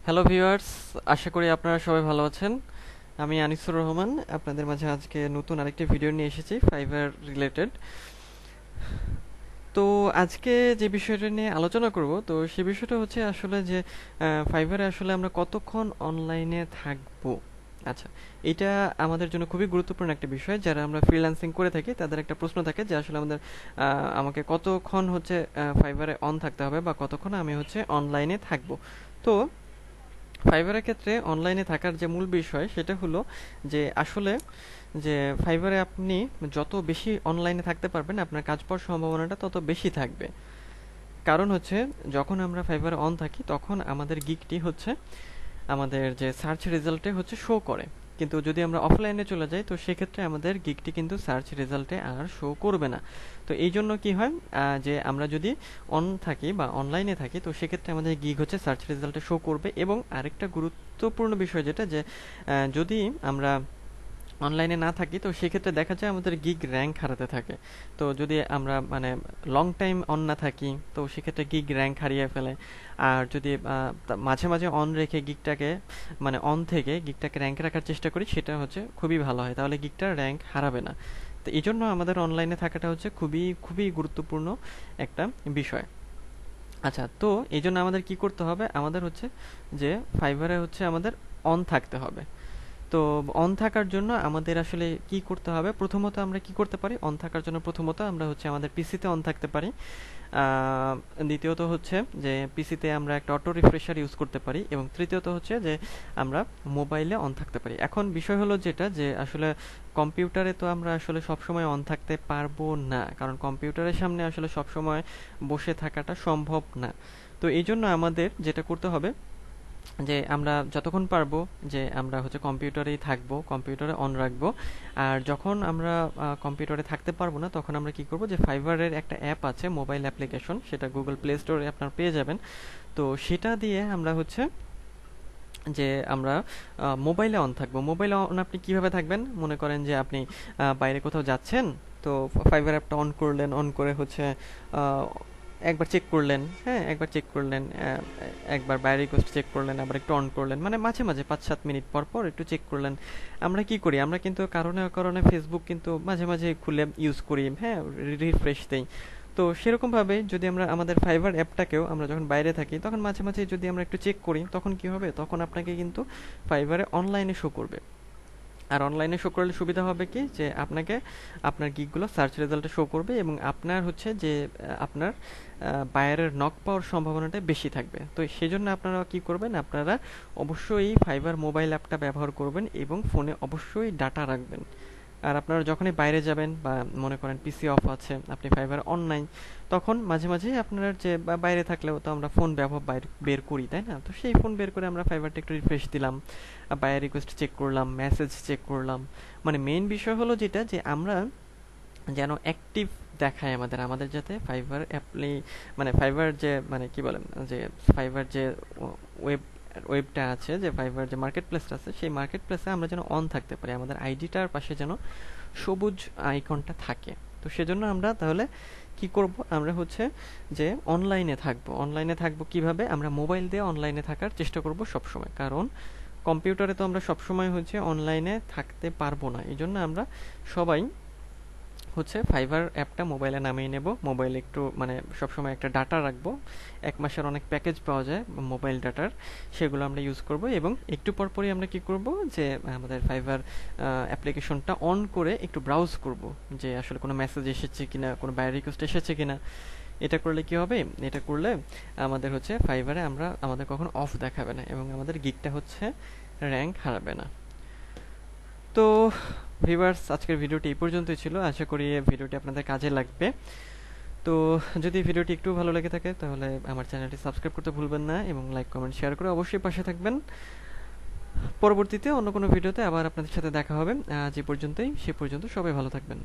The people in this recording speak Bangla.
হ্যালো ভিউয়ার্স, আশা করি আপনারা সবাই ভালো আছেন। আমি আনিসুর রহমান আপনাদের মাঝে আজকে নতুন আরেকটি ভিডিও নিয়ে এসেছি ফাইবার রিলেটেড। তো আজকে যে বিষয়টা নিয়ে আলোচনা করব, তো সেই বিষয়টা হচ্ছে আসলে যে ফাইবারে আসলে আমরা কতক্ষণ অনলাইনে থাকবো। আচ্ছা, এটা আমাদের জন্য খুবই গুরুত্বপূর্ণ একটা বিষয়। যারা আমরা ফ্রিল্যান্সিং করে থাকি তাদের একটা প্রশ্ন থাকে যে আসলে আমাকে কতক্ষণ হচ্ছে ফাইবারে অন থাকতে হবে বা কতক্ষণ আমি হচ্ছে অনলাইনে থাকবো। তো ফাইবারের ক্ষেত্রে অনলাইনে থাকার যে মূল বিষয় সেটা হলো যে আসলে যে ফাইবারে আপনি যত বেশি অনলাইনে থাকতে পারবেন আপনার কাজ পাওয়ার সম্ভাবনাটা তত বেশি থাকবে। কারণ হচ্ছে যখন আমরা ফাইবারে অন থাকি তখন আমাদের গিগটি হচ্ছে আমাদের যে সার্চ রেজাল্টে হচ্ছে শো করে। কিন্তু যদি আমরা অফলাইনে চলে যাই তো সেক্ষেত্রে আমাদের গিগটি কিন্তু সার্চ রেজাল্টে আর শো করবে না। তো এই জন্য কি হয়, যে আমরা যদি অন থাকি বা অনলাইনে থাকি তো সেক্ষেত্রে আমাদের গিগ হচ্ছে সার্চ রেজাল্টে শো করবে। এবং আরেকটা গুরুত্বপূর্ণ বিষয় যেটা যে যদি আমরা অনলাইনে না থাকি তো সেক্ষেত্রে দেখা যায় আমাদের গিগ র্যাঙ্ক হারাতে থাকে। তো যদি আমরা লং টাইম অন না থাকি তো সেক্ষেত্রে গিগ র্যাঙ্ক হারিয়ে ফেলে। আর যদি মাঝে মাঝে অন রেখে গিগটাকে অন থেকে গিগটাকে র্যাঙ্কে রাখার চেষ্টা করি সেটা হচ্ছে খুবই ভালো হয়, তাহলে গিগটার র্যাঙ্ক হারাবে না। তো এই জন্য আমাদের অনলাইনে থাকাটা হচ্ছে খুবই খুবই গুরুত্বপূর্ণ একটা বিষয়। আচ্ছা, তো এই জন্য আমাদের কি করতে হবে, আমাদের হচ্ছে যে ফাইবারে হচ্ছে আমাদের অন থাকতে হবে। তো অন থাকার জন্য আমাদের আসলে কি করতে হবে, প্রথমত আমরা কি করতে পারি, অন থাকার জন্য প্রথমত আমরা হচ্ছে আমাদের পিসিতে অন থাকতে পারি। আহ, দ্বিতীয়ত হচ্ছে যে পিসিতে আমরা একটা অটো রিফ্রেশার ইউজ করতে পারি, এবং তৃতীয়ত হচ্ছে যে আমরা মোবাইলে অন থাকতে পারি। এখন বিষয় হলো যেটা যে আসলে কম্পিউটারে তো আমরা আসলে সবসময় অন থাকতে পারবো না, কারণ কম্পিউটারের সামনে আসলে সবসময় বসে থাকাটা সম্ভব না। তো এই জন্য আমাদের যেটা করতে হবে যে আমরা যতক্ষণ পারবো যে আমরা হচ্ছে কম্পিউটারেই থাকবো, কম্পিউটারে অন রাখবো। আর যখন আমরা কম্পিউটারে থাকতে পারবো না তখন আমরা কি করব, যে ফাইবারের একটা অ্যাপ আছে, মোবাইল অ্যাপ্লিকেশন, সেটা গুগল প্লে স্টোরে আপনারা পেয়ে যাবেন। তো সেটা দিয়ে আমরা হচ্ছে যে আমরা মোবাইলে অন থাকবো। মোবাইলে অন আপনি কিভাবে থাকবেন, মনে করেন যে আপনি বাইরে কোথাও যাচ্ছেন, তো ফাইবার অ্যাপটা অন করলেন, অন করে হচ্ছে আহ, একবার চেক করলেন, হ্যাঁ একবার চেক করলেন, একবার বাইরে রিকোয়েস্ট চেক করলেন, আবার একটু অন করলেন, মানে মাঝে মাঝে 5-7 মিনিট পর পর একটু চেক করলেন। আমরা কি করি, আমরা কিন্তু কারণে কারণে ফেসবুক কিন্তু মাঝে মাঝে খুলে ইউজ করি, হ্যাঁ রিফ্রেশ দেই। তো সেরকমভাবে যদি আমরা আমাদের ফাইবার অ্যাপটাকেও আমরা যখন বাইরে থাকি তখন মাঝে মাঝে যদি আমরা একটু চেক করি তখন কি হবে, তখন আপনাকে কিন্তু ফাইবারে অনলাইনে শো করবে। আর অনলাইনে শো করলে সুবিধা হবে কি, যে আপনাকে আপনার গিগগুলো সার্চ রেজাল্টে শো করবে এবং আপনার হচ্ছে যে আপনার বায়ারের নক পাওয়ার সম্ভাবনাটা বেশি থাকবে। তো সেজন্য আপনারা কি করবেন, আপনারা অবশ্যই ফাইবার মোবাইল অ্যাপটা ব্যবহার করবেন এবং ফোনে অবশ্যই ডাটা রাখবেন। আর আপনারা যখনই বাইরে যাবেন বা মনে করেন পিসি অফ আছে, আপনি ফাইবার অনলাইন, তখন মাঝে মাঝে আপনার যে বাইরে থাকলেও তো আমরা ফোন ব্যবহার বের করি, তাই না? তো সেই ফোন বের করে আমরা ফাইবারটা একটু রিফ্রেশ দিলাম, বায়ার রিকোয়েস্ট চেক করলাম, মেসেজ চেক করলাম। মানে মেইন বিষয় হলো যেটা যে আমরা যেন অ্যাক্টিভ দেখায় আমাদের, আমাদের যাতে ফাইবার অ্যাপ্লি ফাইবার যে কি বলেন যে ফাইবার যে ওয়েব ওয়েবটা আছে, যে ফাইবার যে মার্কেট প্লেসটা আছে, সেই মার্কেট প্লেসে আমরা যেন অন থাকতে পারি, আমাদের আইডিটার পাশে যেন সবুজ আইকনটা থাকে। তো সেজন্য আমরা তাহলে কি করব, আমরা হচ্ছে যে অনলাইনে থাকবো। অনলাইনে থাকবো কিভাবে, আমরা মোবাইল দিয়ে অনলাইনে থাকার চেষ্টা করব সব সময়, কারণ কম্পিউটারে তো আমরা সব সময় হচ্ছে অনলাইনে থাকতে পারবো না। এই জন্য আমরা সবাই হচ্ছে ফাইবার অ্যাপটা মোবাইলে নামিয়ে নেব, মোবাইলে একটু সবসময় একটা ডাটা রাখবো। 1 মাসের অনেক প্যাকেজ পাওয়া যায় মোবাইল ডাটার, সেগুলো আমরা ইউজ করব। এবং একটু পরপরই আমরা কি করব, যে আমাদের ফাইবার অ্যাপ্লিকেশনটা অন করে একটু ব্রাউজ করব, যে আসলে কোনো মেসেজ এসেছে কিনা, কোনো বাইরে রিকোয়েস্ট এসেছে কিনা। এটা করলে কি হবে, এটা করলে আমাদের হচ্ছে ফাইবারে আমাদের কখনো অফ দেখাবে না এবং আমাদের গিগটা হচ্ছে র্যাঙ্ক হারাবে না। তো ভিউয়ার্স, আজকের ভিডিওটি এই পর্যন্তই ছিল। আশা করি এই ভিডিওটি আপনাদের কাজে লাগবে। তো যদি ভিডিওটি একটু ভালো লেগে থাকে তাহলে আমার চ্যানেলটি সাবস্ক্রাইব করতে ভুলবেন না এবং লাইক কমেন্ট শেয়ার করে অবশ্যই পাশে থাকবেন। পরবর্তীতে অন্য কোনো ভিডিওতে আবার আপনাদের সাথে দেখা হবে। আজ এই পর্যন্তই, সে পর্যন্ত সবাই ভালো থাকবেন।